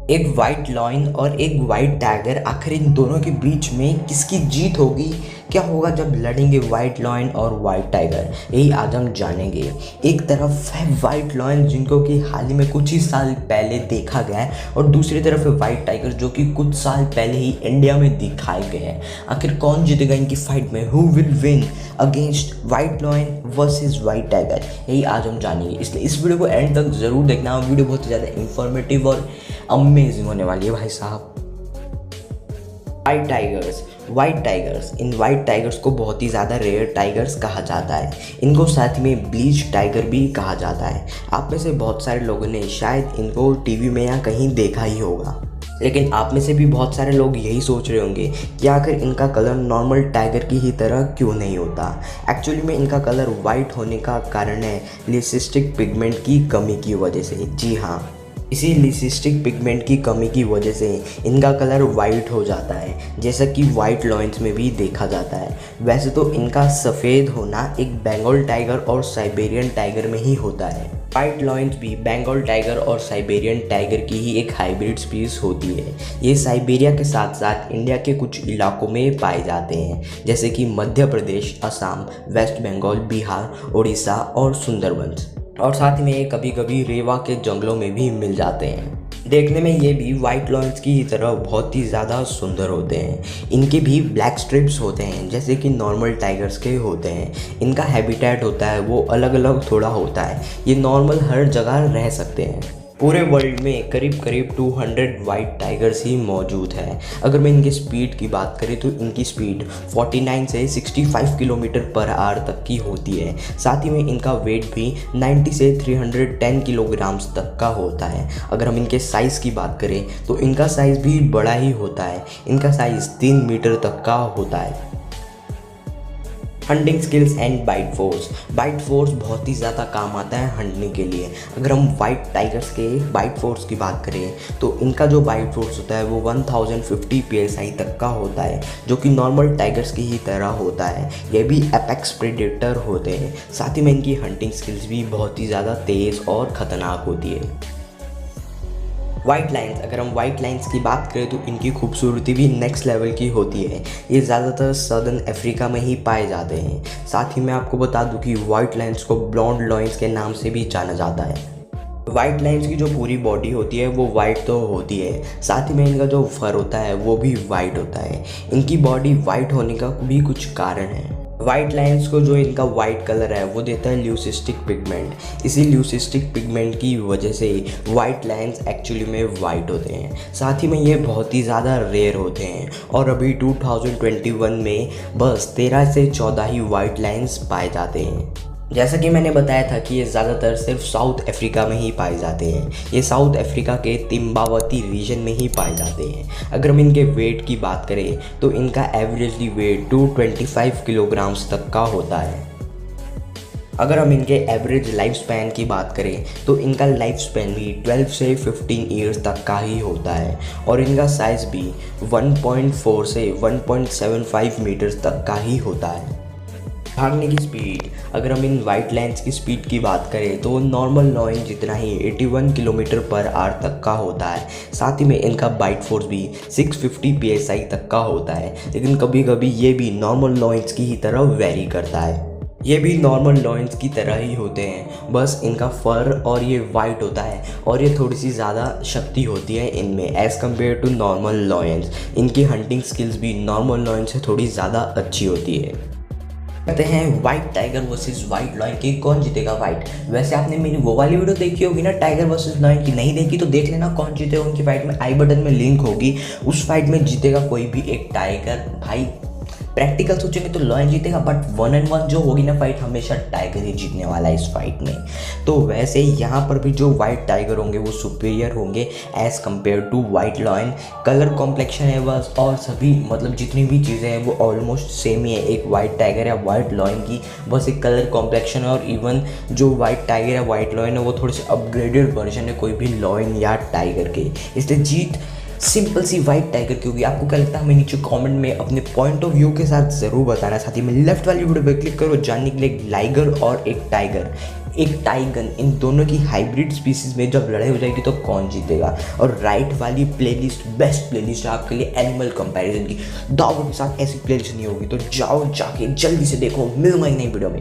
एक white lion और एक वाइट टाइगर, आखिर इन दोनों के बीच में किसकी जीत होगी? क्या होगा जब लड़ेंगे वाइट लॉयन और वाइट टाइगर? यही आज हम जानेंगे। एक तरफ है वाइट लॉयन जिनको कि हाल ही में कुछ ही साल पहले देखा गया है, और दूसरी तरफ है वाइट टाइगर जो कि कुछ साल पहले ही इंडिया में दिखाए गए हैं। आखिर कौन जीतेगा इनकी फाइट में? Who will win against white lion versus white tiger? यही आज हम जानेंगे, इसलिए इस वीडियो को एंड तक जरूर देखना। वीडियो बहुत ज़्यादा इंफॉर्मेटिव और अमेजिंग होने वाली है भाई साहब। White tigers, in white tigers को बहुत ही ज़्यादा रेयर टाइगर्स कहा जाता है। इनको साथ में ब्लीच टाइगर भी कहा जाता है। आप में से बहुत सारे लोगों ने शायद इनको टीवी में या कहीं देखा ही होगा, लेकिन आप में से भी बहुत सारे लोग यही सोच रहे होंगे कि आखिर इनका कलर नॉर्मल टाइगर की ही तरह क्यों नहीं होता। एक्चुअली में इनका कलर वाइट होने का कारण है लिसिस्टिक पिगमेंट की कमी की वजह से। जी हाँ, इसी लिसिस्टिक पिगमेंट की कमी की वजह से इनका कलर वाइट हो जाता है, जैसा कि वाइट लॉयंस में भी देखा जाता है। वैसे तो इनका सफ़ेद होना एक बंगाल टाइगर और साइबेरियन टाइगर में ही होता है। वाइट लॉयंस भी बंगाल टाइगर और साइबेरियन टाइगर की ही एक हाइब्रिड स्पीस होती है। ये साइबेरिया के साथ साथ इंडिया के कुछ इलाकों में पाए जाते हैं, जैसे कि मध्य प्रदेश, असम, वेस्ट बंगाल, बिहार, उड़ीसा और सुंदरबन। और साथ ही में ये कभी कभी रेवा के जंगलों में भी मिल जाते हैं। देखने में ये भी वाइट लॉयंस की ही तरह बहुत ही ज़्यादा सुंदर होते हैं। इनके भी ब्लैक स्ट्रिप्स होते हैं जैसे कि नॉर्मल टाइगर्स के होते हैं। इनका हैबिटेट होता है वो अलग अलग थोड़ा होता है। ये नॉर्मल हर जगह रह सकते हैं। पूरे वर्ल्ड में करीब करीब 200 वाइट टाइगर्स ही मौजूद है। अगर मैं इनकी स्पीड की बात करें तो इनकी स्पीड 49 से 65 किलोमीटर पर आवर तक की होती है। साथ ही में इनका वेट भी 90 से 310 किलोग्राम्स तक का होता है। अगर हम इनके साइज़ की बात करें तो इनका साइज़ भी बड़ा ही होता है। इनका साइज़ 3 मीटर तक का होता है। Hunting skills and bite force बहुत ही ज़्यादा काम आता है हंटने के लिए। अगर हम वाइट टाइगर्स के बाइट फोर्स की बात करें तो इनका जो बाइट फोर्स होता है वो 1050 psi तक का होता है, जो कि नॉर्मल टाइगर्स की ही तरह होता है। ये भी एपेक्स प्रेडेटर होते हैं। साथ ही में इनकी हंटिंग स्किल्स भी बहुत ही ज़्यादा तेज़ और ख़तरनाक होती है। वाइट लाइन्स, अगर हम वाइट लाइन्स की बात करें तो इनकी खूबसूरती भी नेक्स्ट लेवल की होती है। ये ज़्यादातर सदर्न अफ्रीका में ही पाए जाते हैं। साथ ही मैं आपको बता दूं कि वाइट लाइन्स को ब्लॉन्ड लॉयंस के नाम से भी जाना जाता है। वाइट लाइन्स की जो पूरी बॉडी होती है वो वाइट तो होती है, साथ ही में इनका जो फर होता है वो भी वाइट होता है। इनकी बॉडी वाइट होने का भी कुछ कारण है। वाइट लाइन्स को जो इनका वाइट कलर है वो देता है ल्यूसिस्टिक पिगमेंट। इसी ल्यूसिस्टिक पिगमेंट की वजह से वाइट लाइन्स एक्चुअली में वाइट होते हैं। साथ ही में ये बहुत ही ज़्यादा रेयर होते हैं, और अभी 2021 में बस 13 से 14 ही वाइट लाइन्स पाए जाते हैं। जैसा कि मैंने बताया था कि ये ज़्यादातर सिर्फ साउथ अफ्रीका में ही पाए जाते हैं। ये साउथ अफ्रीका के तिम्बावती रीजन में ही पाए जाते हैं। अगर हम इनके वेट की बात करें तो इनका एवरेजली वेट 225 किलोग्राम्स तक का होता है। अगर हम इनके एवरेज लाइफ स्पैन की बात करें तो इनका लाइफ स्पैन भी 12 से 15 ईयर्स तक का ही होता है, और इनका साइज़ भी 1.4 से 1.75 मीटर्स तक का ही होता है। भागने की स्पीड, अगर हम इन वाइट लाइन्स की स्पीड की बात करें तो नॉर्मल लॉयन जितना ही 81 किलोमीटर पर आवर तक का होता है। साथ ही में इनका बाइट फोर्स भी 650 psi तक का होता है, लेकिन कभी कभी ये भी नॉर्मल लॉयंस की ही तरह वेरी करता है। ये भी नॉर्मल लॉयंस की तरह ही होते हैं, बस इनका फर और ये वाइट होता है, और ये थोड़ी सी ज़्यादा शक्ति होती है इनमें as compare to normal lions. इनकी हंटिंग स्किल्स भी नॉर्मल लॉयन से थोड़ी ज़्यादा अच्छी होती है। कहते हैं white tiger versus white lion की कौन जीतेगा वाइट। वैसे आपने मेरी वो वाली वीडियो देखी होगी ना टाइगर वर्सेस लॉयन की, नहीं देखी तो देख लेना कौन जीतेगा उनकी फाइट में। आई बटन में लिंक होगी, उस फाइट में जीतेगा कोई भी एक टाइगर। भाई प्रैक्टिकल सोचेंगे तो लॉयन जीतेगा, बट 1-on-1 जो होगी ना फाइट, हमेशा टाइगर ही जीतने वाला है इस फाइट में। तो वैसे यहाँ पर भी जो वाइट टाइगर होंगे वो सुपीरियर होंगे as compare to white lion. Colour complexion है बस, और सभी मतलब जितनी भी चीज़ें हैं वो ऑलमोस्ट सेम ही है एक वाइट टाइगर या वाइट लॉयन की। बस एक कलर कॉम्प्लेक्शन है, और इवन जो वाइट टाइगर या वाइट लॉयन है वो थोड़े से अपग्रेडेड वर्जन है कोई भी लॉयन या टाइगर के, इसलिए जीत सिंपल सी वाइट टाइगर की होगी। आपको क्या लगता है हमें नीचे कमेंट में अपने पॉइंट ऑफ व्यू के साथ ज़रूर बताना। साथ ही में लेफ्ट वाली वीडियो पे क्लिक करो जानने के लिए एक लाइगर और एक टाइगर, एक टाइगन, इन दोनों की हाइब्रिड स्पीसीज में जब लड़ाई हो जाएगी तो कौन जीतेगा। और राइट वाली प्लेलिस्ट बेस्ट प्लेलिस्ट है आपके लिए एनिमल कंपैरिजन की। दावों के साथ ऐसी प्लेलिस्ट नहीं होगी, तो जाओ जाके जल्दी से देखो। मिलूंगा एक नई वीडियो में।